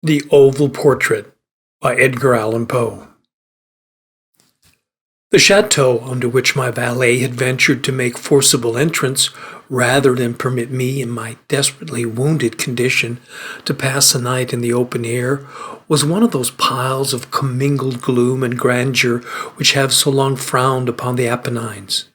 The Oval Portrait by Edgar Allan Poe. The chateau under which my valet had ventured to make forcible entrance, rather than permit me in my desperately wounded condition to pass a night in the open air, was one of those piles of commingled gloom and grandeur which have so long frowned upon the Apennines,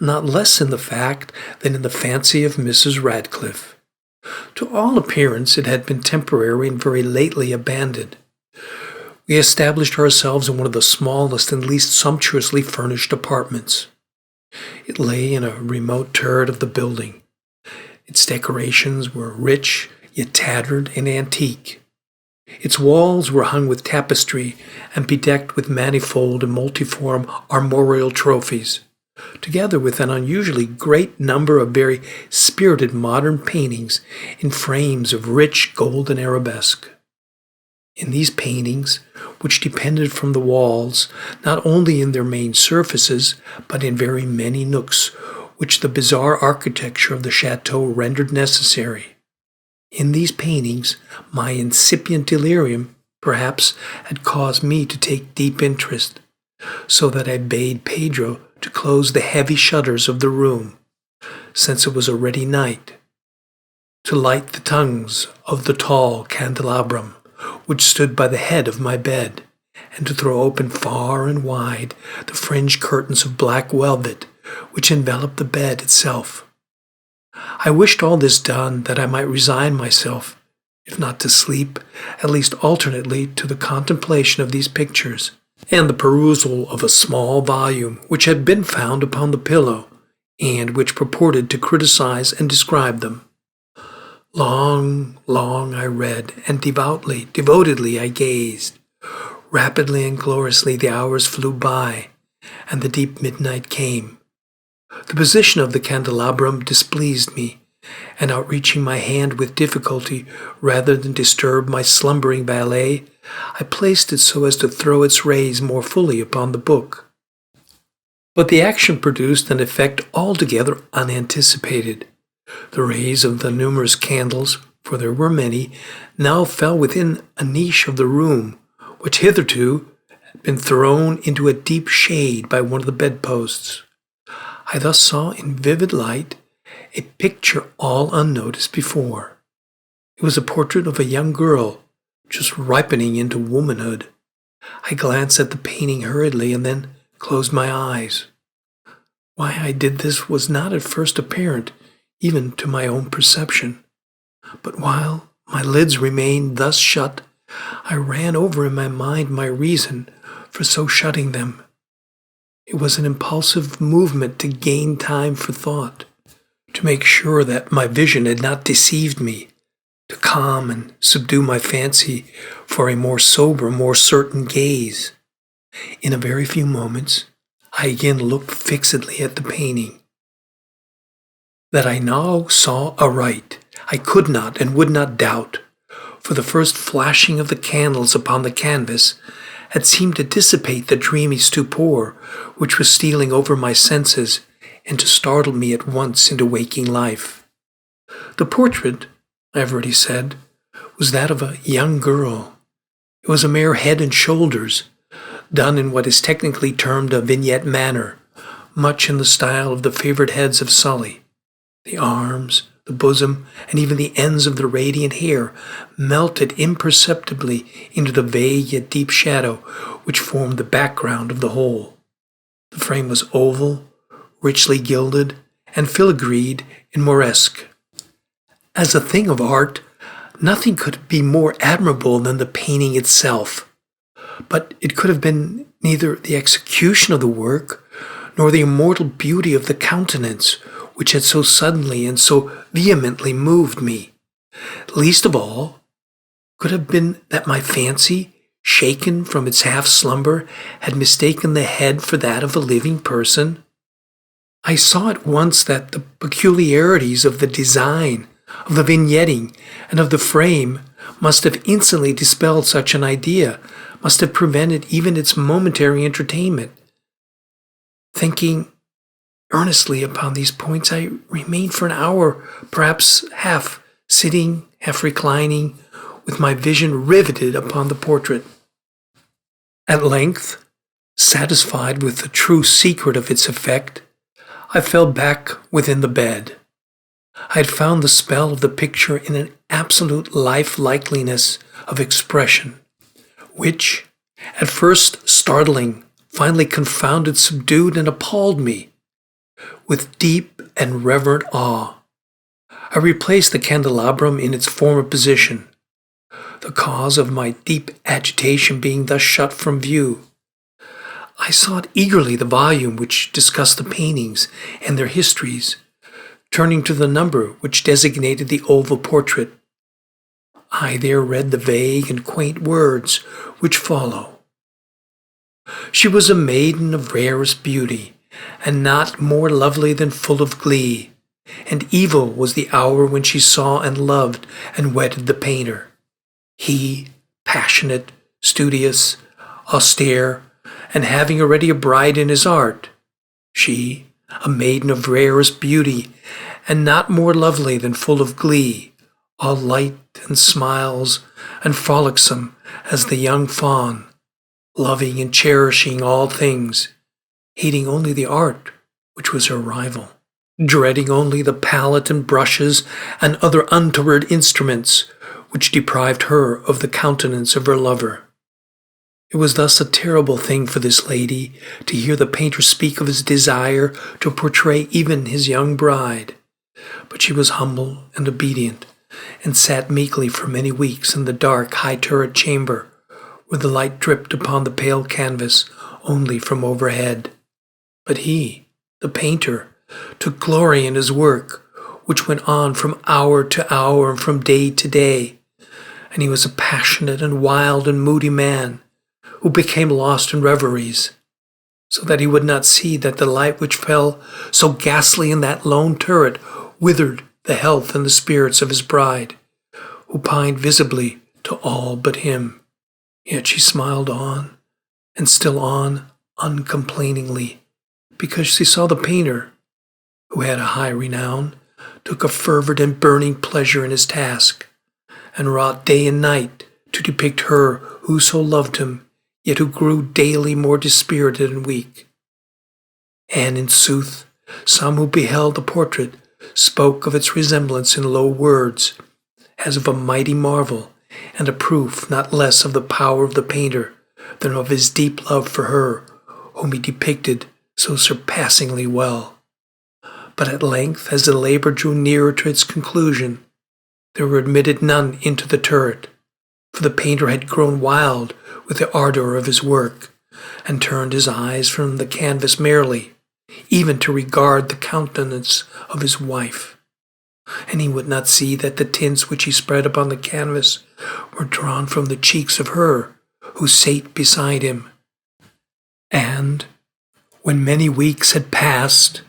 not less in the fact than in the fancy of Mrs. Radcliffe. To all appearance it had been temporary and very lately abandoned. We established ourselves in one of the smallest and least sumptuously furnished apartments. It lay in a remote turret of the building. Its decorations were rich, yet tattered and antique. Its walls were hung with tapestry and bedecked with manifold and multiform armorial trophies, together with an unusually great number of very spirited modern paintings in frames of rich golden arabesque. In these paintings, which depended from the walls, not only in their main surfaces, but in very many nooks which the bizarre architecture of the chateau rendered necessary, in these paintings my incipient delirium, perhaps, had caused me to take deep interest, so that I bade Pedro to close the heavy shutters of the room, since it was already night, to light the tongues of the tall candelabrum which stood by the head of my bed, and to throw open far and wide the fringed curtains of black velvet which enveloped the bed itself. I wished all this done that I might resign myself, if not to sleep, at least alternately to the contemplation of these pictures, and the perusal of a small volume which had been found upon the pillow, and which purported to criticize and describe them. Long I read, and devotedly I gazed. Rapidly and gloriously the hours flew by, and the deep midnight came. The position of the candelabrum displeased me, and outreaching my hand with difficulty, rather than disturb my slumbering valet, I placed it so as to throw its rays more fully upon the book. But the action produced an effect altogether unanticipated. The rays of the numerous candles, for there were many, now fell within a niche of the room, which hitherto had been thrown into a deep shade by one of the bedposts. I thus saw in vivid light a picture all unnoticed before. It was a portrait of a young girl, just ripening into womanhood. I glanced at the painting hurriedly and then closed my eyes. Why I did this was not at first apparent, even to my own perception. But while my lids remained thus shut, I ran over in my mind my reason for so shutting them. It was an impulsive movement to gain time for thought, to make sure that my vision had not deceived me, to calm and subdue my fancy for a more sober, more certain gaze. In a very few moments, I again looked fixedly at the painting. That I now saw aright, I could not and would not doubt, for the first flashing of the candles upon the canvas had seemed to dissipate the dreamy stupor which was stealing over my senses and to startle me at once into waking life. The portrait, I have already said, was that of a young girl. It was a mere head and shoulders, done in what is technically termed a vignette manner, much in the style of the favourite heads of Sully. The arms, the bosom, and even the ends of the radiant hair melted imperceptibly into the vague yet deep shadow which formed the background of the whole. The frame was oval, richly gilded, and filigreed in Moresque. As a thing of art, nothing could be more admirable than the painting itself, but it could have been neither the execution of the work nor the immortal beauty of the countenance which had so suddenly and so vehemently moved me. Least of all could have been that my fancy, shaken from its half-slumber, had mistaken the head for that of a living person. I saw at once that the peculiarities of the design, of the vignetting, and of the frame must have instantly dispelled such an idea, must have prevented even its momentary entertainment. Thinking earnestly upon these points, I remained for an hour, perhaps half sitting, half reclining, with my vision riveted upon the portrait. At length, satisfied with the true secret of its effect, I fell back within the bed. I had found the spell of the picture in an absolute lifelikeliness of expression, which, at first startling, finally confounded, subdued, and appalled me. With deep and reverent awe, I replaced the candelabrum in its former position, the cause of my deep agitation being thus shut from view. I sought eagerly the volume which discussed the paintings and their histories, turning to the number which designated the oval portrait. I there read the vague and quaint words which follow. She was a maiden of rarest beauty, and not more lovely than full of glee, and evil was the hour when she saw and loved and wedded the painter. He, passionate, studious, austere, and having already a bride in his art. She, a maiden of rarest beauty, and not more lovely than full of glee, all light and smiles, and frolicsome as the young fawn, loving and cherishing all things, hating only the art which was her rival, dreading only the palette and brushes and other untoward instruments which deprived her of the countenance of her lover. It was thus a terrible thing for this lady to hear the painter speak of his desire to portray even his young bride. But she was humble and obedient, and sat meekly for many weeks in the dark, high-turret chamber, where the light dripped upon the pale canvas only from overhead. But he, the painter, took glory in his work, which went on from hour to hour and from day to day, and he was a passionate and wild and moody man, who became lost in reveries, so that he would not see that the light which fell so ghastly in that lone turret withered the health and the spirits of his bride, who pined visibly to all but him. Yet she smiled on, and still on, uncomplainingly, because she saw the painter, who had a high renown, took a fervent and burning pleasure in his task, and wrought day and night to depict her who so loved him, yet who grew daily more dispirited and weak. And in sooth, some who beheld the portrait spoke of its resemblance in low words, as of a mighty marvel, and a proof not less of the power of the painter than of his deep love for her, whom he depicted so surpassingly well. But at length, as the labor drew nearer to its conclusion, there were admitted none into the turret, for the painter had grown wild with the ardor of his work, and turned his eyes from the canvas merely, even to regard the countenance of his wife. And he would not see that the tints which he spread upon the canvas were drawn from the cheeks of her who sate beside him. And, when many weeks had passed,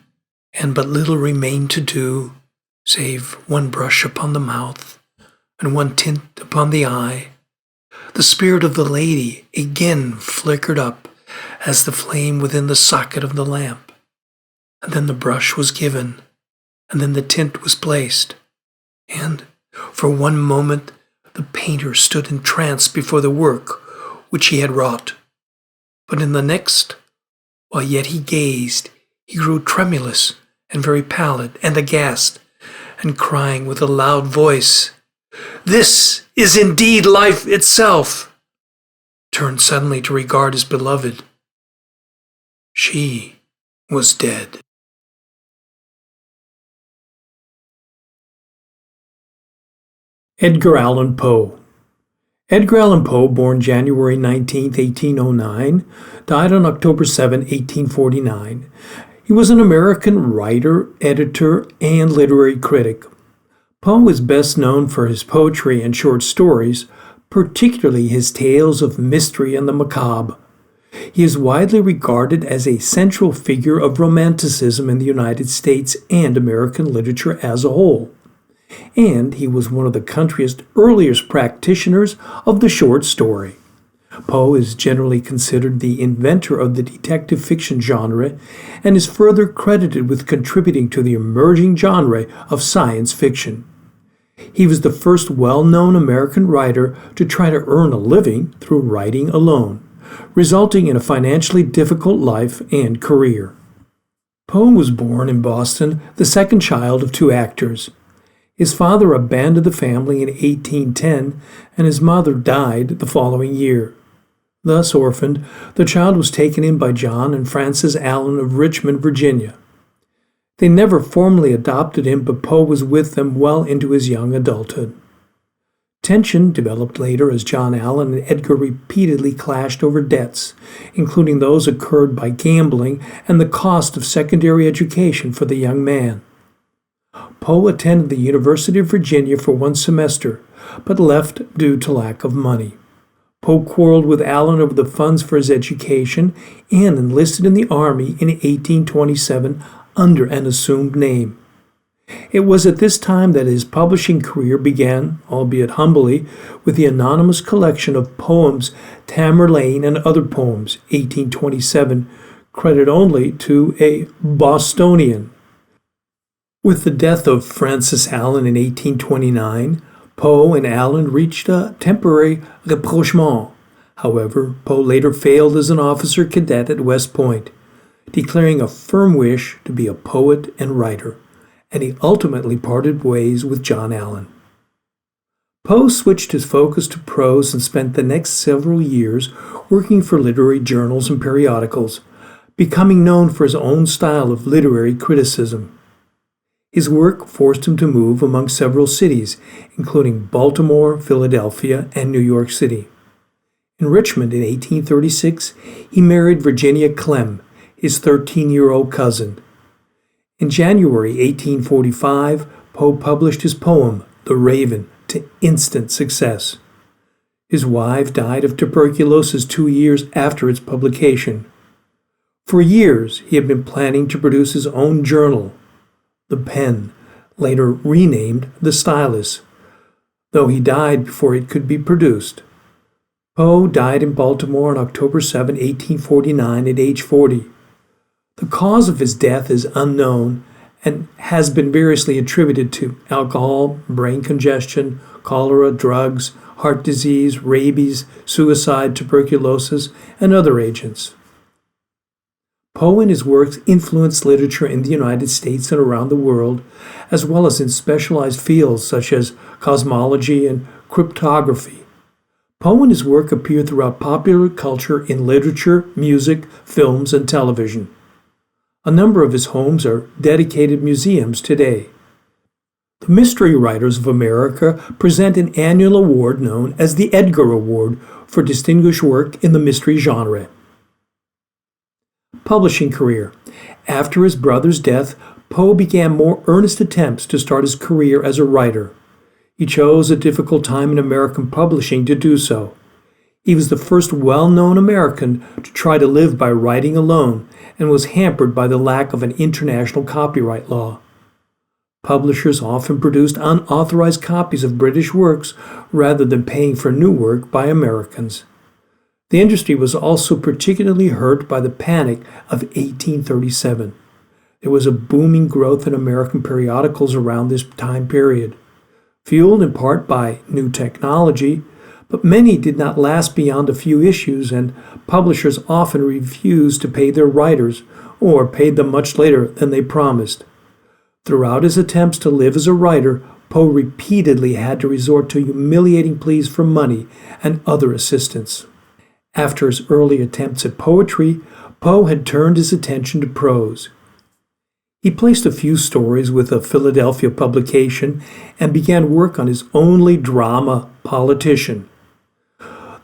and but little remained to do, save one brush upon the mouth, and one tint upon the eye, the spirit of the lady again flickered up as the flame within the socket of the lamp. And then the brush was given, and then the tint was placed, and for one moment the painter stood entranced before the work which he had wrought. But in the next, while yet he gazed, he grew tremulous and very pallid and aghast, and crying with a loud voice, "This is indeed life itself!" turned suddenly to regard his beloved. She was dead. Edgar Allan Poe. Edgar Allan Poe, born January 19, 1809, died on October 7, 1849. He was an American writer, editor, and literary critic. Poe is best known for his poetry and short stories, particularly his tales of mystery and the macabre. He is widely regarded as a central figure of Romanticism in the United States and American literature as a whole. And he was one of the country's earliest practitioners of the short story. Poe is generally considered the inventor of the detective fiction genre and is further credited with contributing to the emerging genre of science fiction. He was the first well-known American writer to try to earn a living through writing alone, resulting in a financially difficult life and career. Poe was born in Boston, the second child of two actors. His father abandoned the family in 1810, and his mother died the following year. Thus orphaned, the child was taken in by John and Frances Allen of Richmond, Virginia. They never formally adopted him, but Poe was with them well into his young adulthood. Tension developed later as John Allen and Edgar repeatedly clashed over debts, including those incurred by gambling and the cost of secondary education for the young man. Poe attended the University of Virginia for one semester, but left due to lack of money. Poe quarreled with Allen over the funds for his education and enlisted in the Army in 1827 under an assumed name. It was at this time that his publishing career began, albeit humbly, with the anonymous collection of poems Tamerlane and Other Poems, 1827, credit only to a Bostonian. With the death of Frances Allen in 1829, Poe and Allen reached a temporary rapprochement. However, Poe later failed as an officer cadet at West Point, declaring a firm wish to be a poet and writer, and he ultimately parted ways with John Allen. Poe switched his focus to prose and spent the next several years working for literary journals and periodicals, becoming known for his own style of literary criticism. His work forced him to move among several cities, including Baltimore, Philadelphia, and New York City. In Richmond in 1836, he married Virginia Clem, his 13-year-old cousin. In January 1845, Poe published his poem, The Raven, to instant success. His wife died of tuberculosis 2 years after its publication. For years, he had been planning to produce his own journal, The Pen, later renamed The Stylus, though he died before it could be produced. Poe died in Baltimore on October 7, 1849, at age 40. The cause of his death is unknown and has been variously attributed to alcohol, brain congestion, cholera, drugs, heart disease, rabies, suicide, tuberculosis, and other agents. Poe and his works influenced literature in the United States and around the world, as well as in specialized fields such as cosmology and cryptography. Poe and his work appear throughout popular culture in literature, music, films, and television. A number of his homes are dedicated museums today. The Mystery Writers of America present an annual award known as the Edgar Award for distinguished work in the mystery genre. Publishing career. After his brother's death, Poe began more earnest attempts to start his career as a writer. He chose a difficult time in American publishing to do so. He was the first well-known American to try to live by writing alone and was hampered by the lack of an international copyright law. Publishers often produced unauthorized copies of British works rather than paying for new work by Americans. The industry was also particularly hurt by the Panic of 1837. There was a booming growth in American periodicals around this time period, fueled in part by new technology, but many did not last beyond a few issues, and publishers often refused to pay their writers or paid them much later than they promised. Throughout his attempts to live as a writer, Poe repeatedly had to resort to humiliating pleas for money and other assistance. After his early attempts at poetry, Poe had turned his attention to prose. He placed a few stories with a Philadelphia publication and began work on his only drama, Politician.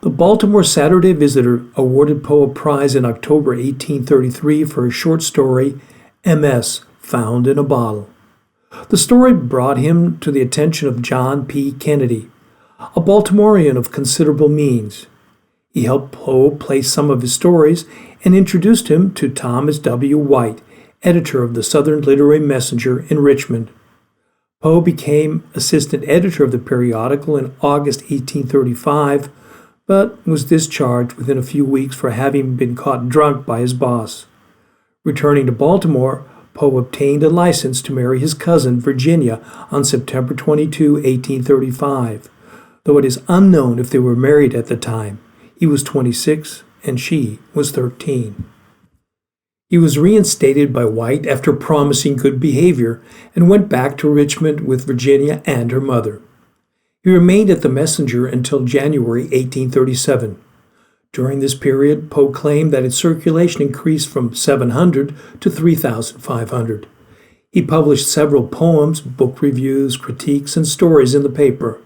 The Baltimore Saturday Visitor awarded Poe a prize in October 1833 for his short story, M.S. Found in a Bottle. The story brought him to the attention of John P. Kennedy, a Baltimorean of considerable means. He helped Poe place some of his stories and introduced him to Thomas W. White, editor of the Southern Literary Messenger in Richmond. Poe became assistant editor of the periodical in August 1835, but was discharged within a few weeks for having been caught drunk by his boss. Returning to Baltimore, Poe obtained a license to marry his cousin Virginia on September 22, 1835, though it is unknown if they were married at the time. He was 26 and she was 13. He was reinstated by White after promising good behavior and went back to Richmond with Virginia and her mother. He remained at the Messenger until January 1837. During this period, Poe claimed that its circulation increased from 700 to 3,500. He published several poems, book reviews, critiques, and stories in the paper.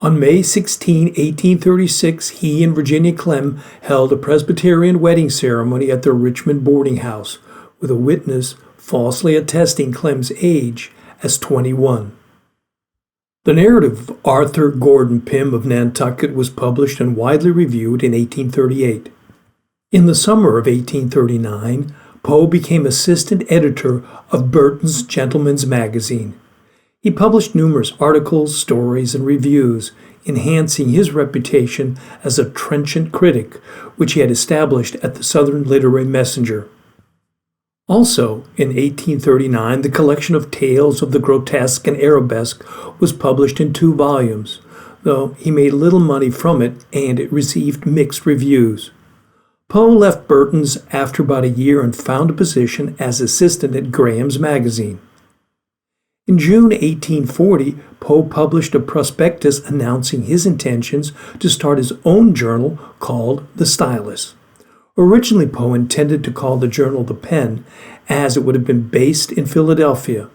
On May 16, 1836, he and Virginia Clem held a Presbyterian wedding ceremony at their Richmond boarding house, with a witness falsely attesting Clem's age as 21. The narrative of Arthur Gordon Pym of Nantucket was published and widely reviewed in 1838. In the summer of 1839, Poe became assistant editor of Burton's Gentleman's Magazine. He published numerous articles, stories, and reviews, enhancing his reputation as a trenchant critic, which he had established at the Southern Literary Messenger. Also, in 1839, the collection of Tales of the Grotesque and Arabesque was published in 2 volumes, though he made little money from it and it received mixed reviews. Poe left Burton's after about a year and found a position as assistant at Graham's Magazine. In June 1840, Poe published a prospectus announcing his intentions to start his own journal called The Stylus. Originally, Poe intended to call the journal The Pen, as it would have been based in Philadelphia.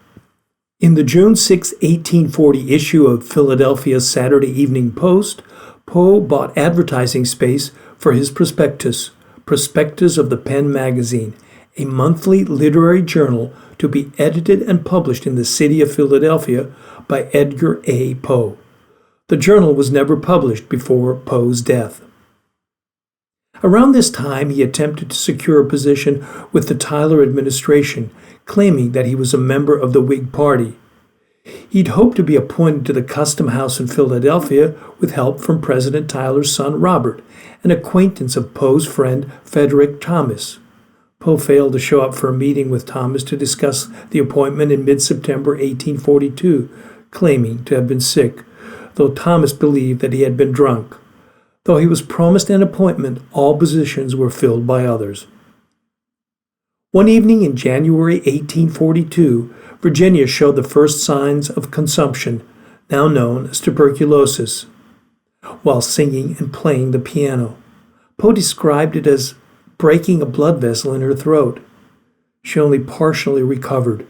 In the June 6, 1840 issue of Philadelphia's Saturday Evening Post, Poe bought advertising space for his prospectus, Prospectus of the Pen Magazine, a monthly literary journal to be edited and published in the city of Philadelphia by Edgar A. Poe. The journal was never published before Poe's death. Around this time, he attempted to secure a position with the Tyler administration, claiming that he was a member of the Whig Party. He'd hoped to be appointed to the Custom House in Philadelphia with help from President Tyler's son Robert, an acquaintance of Poe's friend Frederick Thomas. Poe failed to show up for a meeting with Thomas to discuss the appointment in mid-September 1842, claiming to have been sick, though Thomas believed that he had been drunk. Though he was promised an appointment, all positions were filled by others. One evening in January 1842, Virginia showed the first signs of consumption, now known as tuberculosis, while singing and playing the piano. Poe described it as breaking a blood vessel in her throat. She only partially recovered.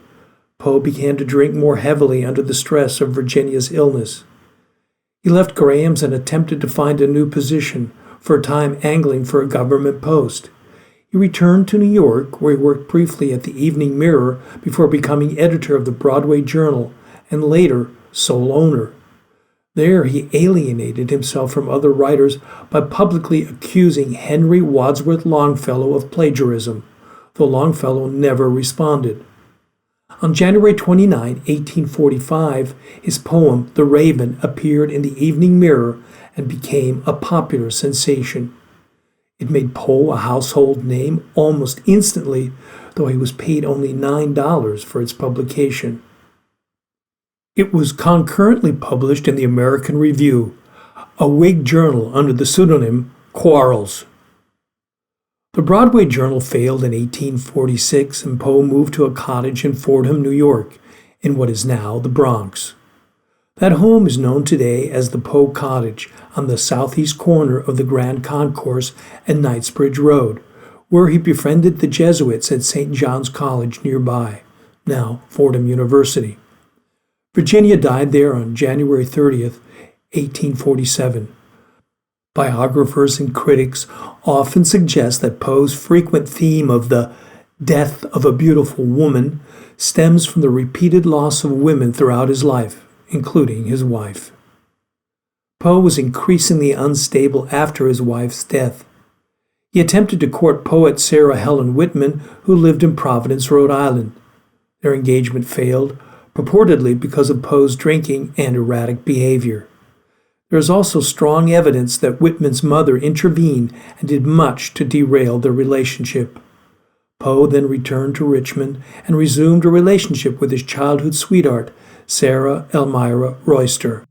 Poe began to drink more heavily under the stress of Virginia's illness. He left Graham's and attempted to find a new position, for a time angling for a government post. He returned to New York, where he worked briefly at the Evening Mirror before becoming editor of the Broadway Journal and later sole owner. There he alienated himself from other writers by publicly accusing Henry Wadsworth Longfellow of plagiarism, though Longfellow never responded. On January 29, 1845, his poem, The Raven, appeared in the Evening Mirror and became a popular sensation. It made Poe a household name almost instantly, though he was paid only $9 for its publication. It was concurrently published in the American Review, a Whig journal under the pseudonym Quarles. The Broadway Journal failed in 1846, and Poe moved to a cottage in Fordham, New York, in what is now the Bronx. That home is known today as the Poe Cottage on the southeast corner of the Grand Concourse and Knightsbridge Road, where he befriended the Jesuits at St. John's College nearby, now Fordham University. Virginia died there on January 30th, 1847. Biographers and critics often suggest that Poe's frequent theme of the death of a beautiful woman stems from the repeated loss of women throughout his life, including his wife. Poe was increasingly unstable after his wife's death. He attempted to court poet Sarah Helen Whitman, who lived in Providence, Rhode Island. Their engagement failed, purportedly because of Poe's drinking and erratic behavior. There is also strong evidence that Whitman's mother intervened and did much to derail their relationship. Poe then returned to Richmond and resumed a relationship with his childhood sweetheart, Sarah Elmira Royster.